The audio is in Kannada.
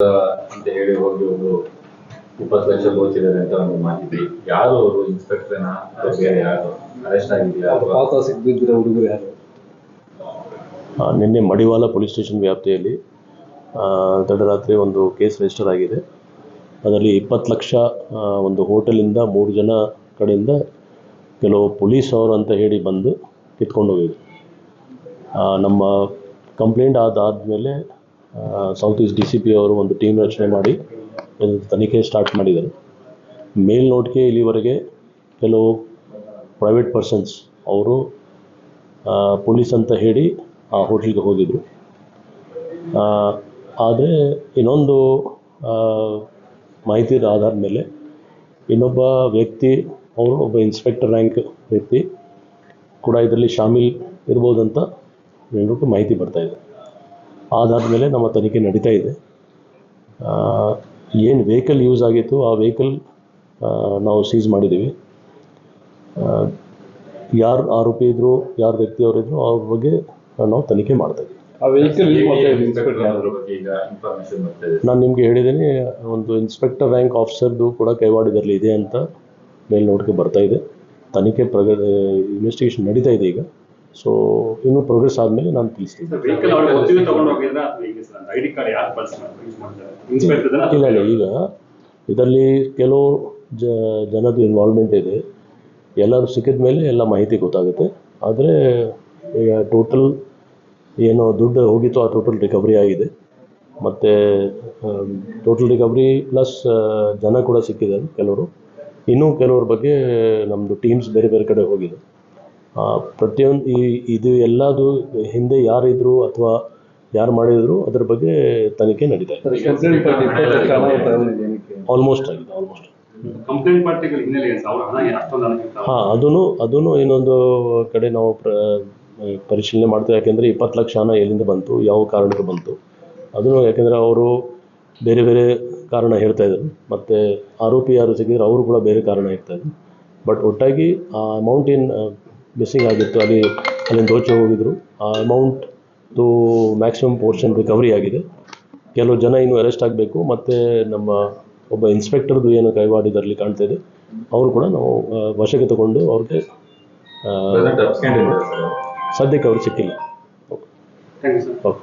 ಅಂತ ಹೇಳಿ ಹೋಗಿ ಒಂದು 20 ಲಕ್ಷ ಗೋಚಿದ್ದಾರೆ ಅಂತ ಒಂದು ಮಾಹಿತಿ. ಯಾರು ಅವರು ಇನ್ಸ್ಪೆಕ್ಟರ್ನ ಅಥವಾ ಬೇರೆ ಯಾರು ಅರೆಸ್ಟ್ ಆಗಿದೆಯಾ? ಪಾತ ಸಿಕ್ಕಿದ್ರೆ ಹುಡುಗರು ಯಾರು? ನಿನ್ನೆ ಮಡಿವಾಳ ಪೊಲೀಸ್ ಸ್ಟೇಷನ್ ವ್ಯಾಪ್ತಿಯಲ್ಲಿ ತಡರಾತ್ರಿ ಒಂದು ಕೇಸ್ ರಿಜಿಸ್ಟರ್ ಆಗಿದೆ. ಅದರಲ್ಲಿ 20 ಲಕ್ಷ ಒಂದು ಹೋಟೆಲಿಂದ 3 ಜನ ಕಡೆಯಿಂದ ಕೆಲವು ಪೊಲೀಸ್ ಅವರು ಅಂತ ಹೇಳಿ ಬಂದು ಕಿತ್ಕೊಂಡು ಹೋಗಿದ್ರು. ನಮ್ಮ ಕಂಪ್ಲೇಂಟ್ ಆದಮೇಲೆ ಸೌತ್ ಈಸ್ಟ್ DCP ಅವರು ಒಂದು ಟೀಮ್ ರಚನೆ ಮಾಡಿ ತನಿಖೆ ಸ್ಟಾರ್ಟ್ ಮಾಡಿದ್ದಾರೆ. ಮೇಲ್ನೋಟಿಗೆ ಇಲ್ಲಿವರೆಗೆ ಕೆಲವು ಪ್ರೈವೇಟ್ ಪರ್ಸನ್ಸ್ ಅವರು ಪೊಲೀಸ್ ಅಂತ ಹೇಳಿ ಆ ಹೋಟೆಲ್ಗೆ ಹೋಗಿದ್ರು. ಆದರೆ ಇನ್ನೊಂದು ಮಾಹಿತಿ ಆಧಾರದ ಮೇಲೆ ಇನ್ನೊಬ್ಬ ವ್ಯಕ್ತಿ, ಅವರು ಒಬ್ಬ ಇನ್ಸ್ಪೆಕ್ಟರ್ ರ್ಯಾಂಕ್ ವ್ಯಕ್ತಿ ಕೂಡ ಇದರಲ್ಲಿ ಶಾಮೀಲ್ ಇರ್ಬೋದಂತ ಹೇಳ್ಬಿಟ್ಟು ಮಾಹಿತಿ ಬರ್ತಾಯಿದೆ. ಆಧಾರದ ಮೇಲೆ ನಮ್ಮ ತನಿಖೆ ನಡೀತಾ ಇದೆ. ಏನು ವೆಹಿಕಲ್ ಯೂಸ್ ಆಗಿತ್ತು ಆ ವೆಹಿಕಲ್ ನಾವು ಸೀಸ್ ಮಾಡಿದ್ದೀವಿ. ಯಾರು ಆರೋಪಿ ಇದ್ದರು, ಯಾರು ವ್ಯಕ್ತಿಯವರಿದ್ದರು ಅವ್ರ ಬಗ್ಗೆ ನಾವು ತನಿಖೆ ಮಾಡ್ತಾಯಿದ್ದೀವಿ. ನಾನು ನಿಮಗೆ ಹೇಳಿದ್ದೀನಿ, ಒಂದು ಇನ್ಸ್ಪೆಕ್ಟರ್ ರ್ಯಾಂಕ್ ಆಫೀಸರ್ದು ಕೂಡ ಕೈವಾಡದಲ್ಲಿ ಇದೆ ಅಂತ ಮೇಲ್ನೋಟಕ್ಕೆ ಬರ್ತಾ ಇದೆ. ತನಿಖೆ ಇನ್ವೆಸ್ಟಿಗೇಷನ್ ನಡೀತಾ ಇದೆ ಈಗ. ಸೊ ಇನ್ನೂ ಪ್ರೋಗ್ರೆಸ್ ಆದಮೇಲೆ ನಾನು ತಿಳಿಸ್ತೀನಿ. ಇಲ್ಲ, ಈಗ ಇದರಲ್ಲಿ ಕೆಲವು ಜನದ ಇನ್ವಾಲ್ವ್ಮೆಂಟ್ ಇದೆ. ಎಲ್ಲರೂ ಸಿಕ್ಕಿದ ಮೇಲೆ ಎಲ್ಲ ಮಾಹಿತಿ ಗೊತ್ತಾಗುತ್ತೆ. ಆದರೆ ಈಗ ಟೋಟಲ್ ಏನು ದುಡ್ಡು ಹೋಗಿತ್ತು ಆ ಟೋಟಲ್ ರಿಕವರಿ ಆಗಿದೆ. ಮತ್ತು ಟೋಟಲ್ ರಿಕವರಿ ಪ್ಲಸ್ ಜನ ಕೂಡ ಸಿಕ್ಕಿದ್ದಾರೆ ಕೆಲವರು. ಇನ್ನೂ ಕೆಲವ್ರ ಬಗ್ಗೆ ನಮ್ಮದು ಟೀಮ್ಸ್ ಬೇರೆ ಬೇರೆ ಕಡೆ ಹೋಗಿದೆ. ಪ್ರತಿಯೊಂದು ಇದು ಎಲ್ಲದು ಹಿಂದೆ ಯಾರಿದ್ರು ಅಥವಾ ಯಾರು ಮಾಡಿದ್ರು ಅದ್ರ ಬಗ್ಗೆ ತನಿಖೆ ನಡೀತಾ ಇದೆ. ಆಲ್ಮೋಸ್ಟ್ ಆಗಿದೆ. ಅದನ್ನು ಇನ್ನೊಂದು ಕಡೆ ನಾವು ಪರಿಶೀಲನೆ ಮಾಡ್ತೇವೆ. ಯಾಕೆಂದರೆ 20 ಲಕ್ಷ ಹಣ ಎಲ್ಲಿಂದ ಬಂತು, ಯಾವ ಕಾರಣಕ್ಕೆ ಬಂತು ಅದನ್ನು, ಯಾಕೆಂದರೆ ಅವರು ಬೇರೆ ಬೇರೆ ಕಾರಣ ಹೇಳ್ತಾ ಇದ್ದಾರೆ. ಮತ್ತು ಆರೋಪಿ ಯಾರು ಸಿಕ್ಕಿದ್ರು ಅವರು ಕೂಡ ಬೇರೆ ಕಾರಣ ಹೇಳ್ತಾಯಿದ್ರು. ಬಟ್ ಒಟ್ಟಾಗಿ ಆ ಅಮೌಂಟ್ ಏನು ಮಿಸ್ಸಿಂಗ್ ಆಗಿತ್ತು, ಅಲ್ಲಿಂದ ದೋಚಿ ಹೋಗಿದ್ರು, ಆ ಅಮೌಂಟ್ದು ಮ್ಯಾಕ್ಸಿಮಮ್ ಪೋರ್ಷನ್ ರಿಕವರಿ ಆಗಿದೆ. ಕೆಲವು ಜನ ಇನ್ನೂ ಅರೆಸ್ಟ್ ಆಗಬೇಕು. ಮತ್ತು ನಮ್ಮ ಒಬ್ಬ ಇನ್ಸ್ಪೆಕ್ಟರ್ದು ಏನು ಕೈವಾಡ ಇದರಲ್ಲಿ ಕಾಣ್ತಾ ಇದೆ, ಅವರು ಕೂಡ ನಾವು ವಶಕ್ಕೆ ತಗೊಂಡು ಅವ್ರಿಗೆ ಸದ್ಯಕ್ಕೆ ಅವ್ರಿಗೆ ಸಿಕ್ಕಿಲ್ಲ. ಓಕೆ.